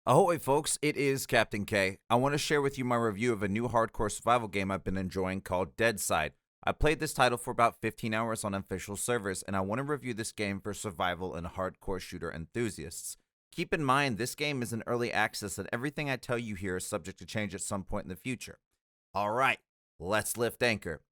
Ahoy, folks, it is Captain K. I want to share with you my review of a new hardcore survival game I've been enjoying called DeadSide. I played this title for about 15 hours on official servers, and I want to review this game for survival and hardcore shooter enthusiasts. Keep in mind, this game is in early access, and everything I tell you here is subject to change at some point in the future. Alright, let's lift anchor.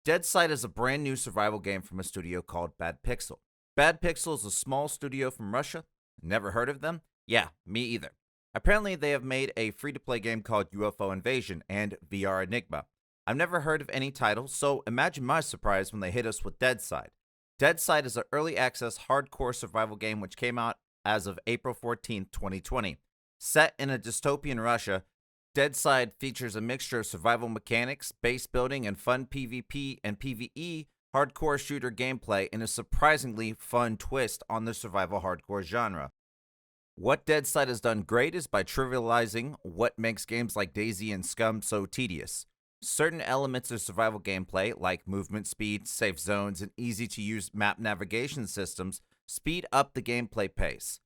DeadSide is a brand new survival game from a studio called BadPixel. BadPixel is a small studio from Russia. Never heard of them? Yeah, me either. Apparently, they have made a free-to-play game called UFO Invasion and VR Enigma. I've never heard of any title, so imagine my surprise when they hit us with DeadSide. DeadSide is an early access hardcore survival game which came out as of April 14, 2020. Set in a dystopian Russia, DeadSide features a mixture of survival mechanics, base building, and fun PvP and PvE hardcore shooter gameplay in a surprisingly fun twist on the survival hardcore genre. What DeadSide has done great is by trivializing what makes games like DayZ and Scum so tedious. Certain elements of survival gameplay, like movement speed, safe zones, and easy-to-use map navigation systems, speed up the gameplay pace.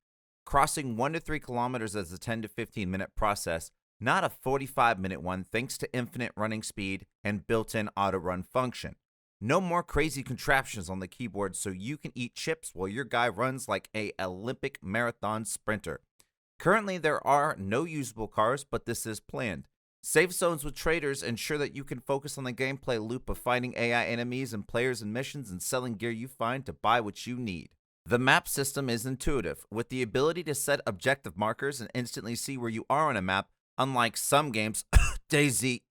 Crossing 1 to 3 kilometers is a 10 to 15 minute process, not a 45-minute one thanks to infinite running speed and built-in auto-run function. No more crazy contraptions on the keyboard so you can eat chips while your guy runs like a Olympic marathon sprinter. Currently, there are no usable cars, but this is planned. Safe zones with traders ensure that you can focus on the gameplay loop of fighting AI enemies and players in missions and selling gear you find to buy what you need. The map system is intuitive, with the ability to set objective markers and instantly see where you are on a map, unlike some games, DayZ,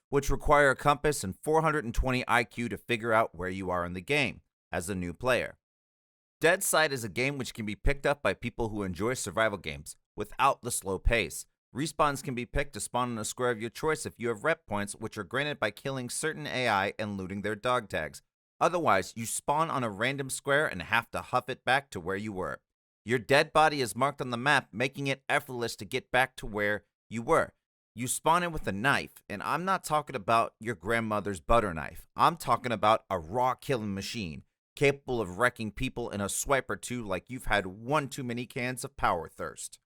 which require a compass and 420 IQ to figure out where you are in the game, as a new player. DeadSide is a game which can be picked up by people who enjoy survival games, without the slow pace. Respawns can be picked to spawn in a square of your choice if you have rep points, which are granted by killing certain AI and looting their dog tags. Otherwise, you spawn on a random square and have to huff it back to where you were. Your dead body is marked on the map, making it effortless to get back to where you were. You spawn in with a knife, and I'm not talking about your grandmother's butter knife. I'm talking about a raw killing machine, capable of wrecking people in a swipe or two like you've had one too many cans of Power Thirst.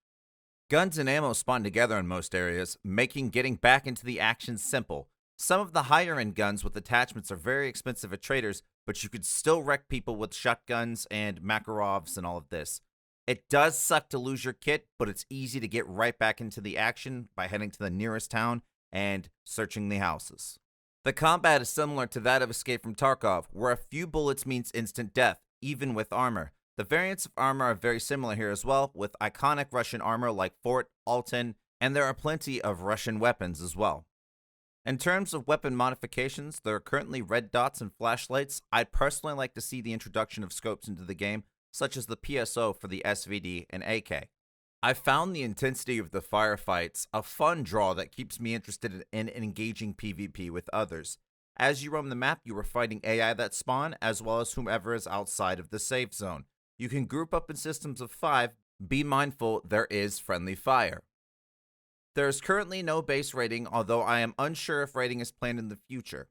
Guns and ammo spawn together in most areas, making getting back into the action simple. Some of the higher-end guns with attachments are very expensive at traders, but you could still wreck people with shotguns and Makarovs and all of this. It does suck to lose your kit, but it's easy to get right back into the action by heading to the nearest town and searching the houses. The combat is similar to that of Escape from Tarkov, where a few bullets means instant death, even with armor. The variants of armor are very similar here as well, with iconic Russian armor like Fort, Altan, and there are plenty of Russian weapons as well. In terms of weapon modifications, there are currently red dots and flashlights. I'd personally like to see the introduction of scopes into the game, such as the PSO for the SVD and AK. I found the intensity of the firefights a fun draw that keeps me interested in engaging PvP with others. As you roam the map, you are fighting AI that spawn, as well as whomever is outside of the safe zone. You can group up in systems of 5, be mindful there is friendly fire. There is currently no base rating, although I am unsure if rating is planned in the future.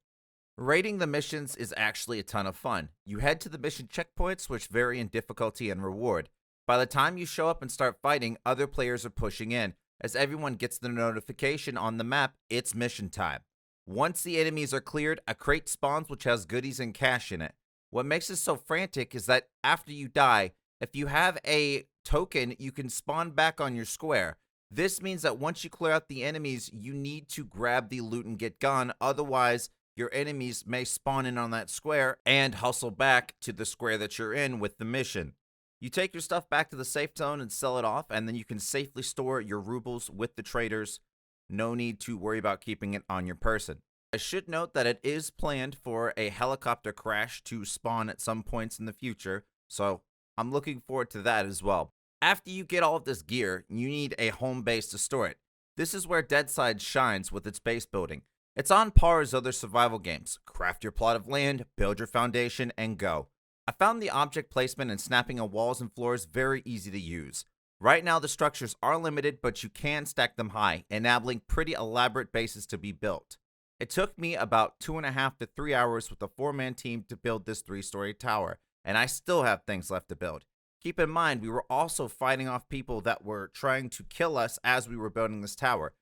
Rating the missions is actually a ton of fun. You head to the mission checkpoints, which vary in difficulty and reward. By the time you show up and start fighting, other players are pushing in. As everyone gets the notification on the map, it's mission time. Once the enemies are cleared, a crate spawns which has goodies and cash in it. What makes it so frantic is that after you die, if you have a token, you can spawn back on your square. This means that once you clear out the enemies, you need to grab the loot and get gone, otherwise your enemies may spawn in on that square and hustle back to the square that you're in with the mission. You take your stuff back to the safe zone and sell it off, and then you can safely store your rubles with the traders. No need to worry about keeping it on your person. I should note that it is planned for a helicopter crash to spawn at some points in the future, so I'm looking forward to that as well. After you get all of this gear, you need a home base to store it. This is where DeadSide shines with its base building. It's on par as other survival games. Craft your plot of land, build your foundation, and go. I found the object placement and snapping of walls and floors very easy to use. Right now the structures are limited, but you can stack them high, enabling pretty elaborate bases to be built. It took me about 2.5 to 3 hours with a 4-man team to build this 3-story tower, and I still have things left to build. Keep in mind, we were also fighting off people that were trying to kill us as we were building this tower.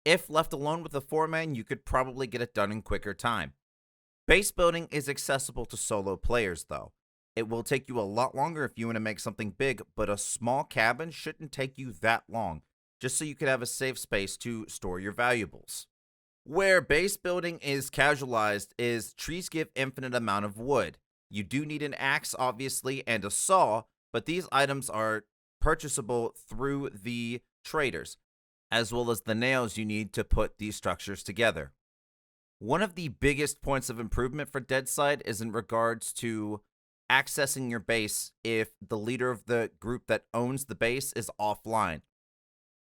If left alone with a 4-man, you could probably get it done in quicker time. Base building is accessible to solo players though. It will take you a lot longer if you want to make something big, but a small cabin shouldn't take you that long, just so you could have a safe space to store your valuables. Where base building is casualized is trees give infinite amount of wood. You do need an axe obviously and a saw, but these items are purchasable through the traders, as well as the nails you need to put these structures together. One of the biggest points of improvement for DeadSide is in regards to accessing your base if the leader of the group that owns the base is offline.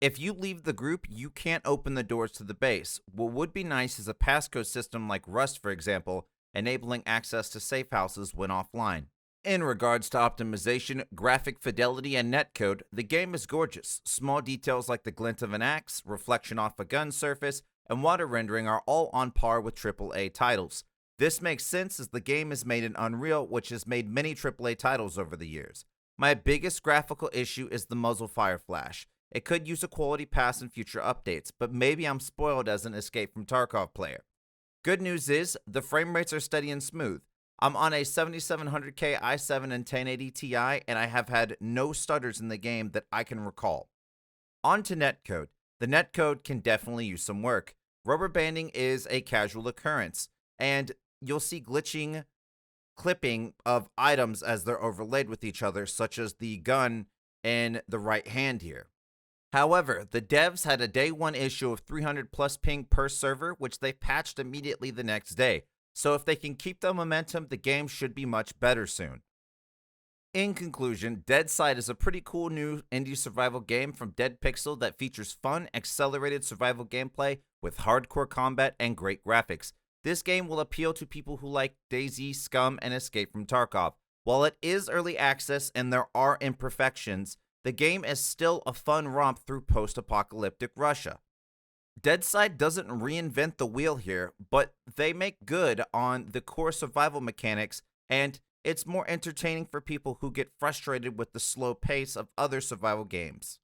If you leave the group, you can't open the doors to the base. What would be nice is a passcode system like Rust, for example, enabling access to safe houses when offline. In regards to optimization, graphic fidelity, and netcode, the game is gorgeous. Small details like the glint of an axe, reflection off a gun surface, and water rendering are all on par with AAA titles. This makes sense as the game is made in Unreal, which has made many AAA titles over the years. My biggest graphical issue is the muzzle fire flash. It could use a quality pass in future updates, but maybe I'm spoiled as an Escape from Tarkov player. Good news is, the frame rates are steady and smooth. I'm on a 7700K i7 and 1080 Ti, and I have had no stutters in the game that I can recall. On to netcode. The netcode can definitely use some work. Rubber banding is a casual occurrence, and you'll see glitching, clipping of items as they're overlaid with each other, such as the gun in the right hand here. However, the devs had a day one issue of 300 plus ping per server, which they patched immediately the next day. So if they can keep the momentum, the game should be much better soon. In conclusion, DeadSide is a pretty cool new indie survival game from BadPixel that features fun, accelerated survival gameplay with hardcore combat and great graphics. This game will appeal to people who like DayZ, Scum, and Escape from Tarkov. While it is early access and there are imperfections, the game is still a fun romp through post-apocalyptic Russia. DeadSide doesn't reinvent the wheel here, but they make good on the core survival mechanics, and it's more entertaining for people who get frustrated with the slow pace of other survival games.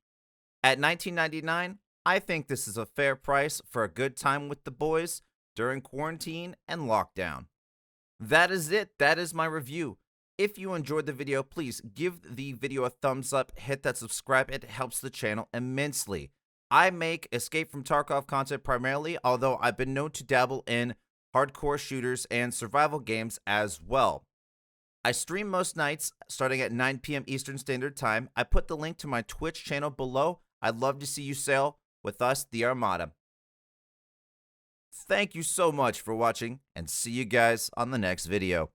At $19.99, I think this is a fair price for a good time with the boys during quarantine and lockdown. That is it. That is my review. If you enjoyed the video, please give the video a thumbs up, hit that subscribe, it helps the channel immensely. I make Escape from Tarkov content primarily, although I've been known to dabble in hardcore shooters and survival games as well. I stream most nights starting at 9 p.m. Eastern Standard Time. I put the link to my Twitch channel below. I'd love to see you sail with us, the Armada. Thank you so much for watching, and see you guys on the next video.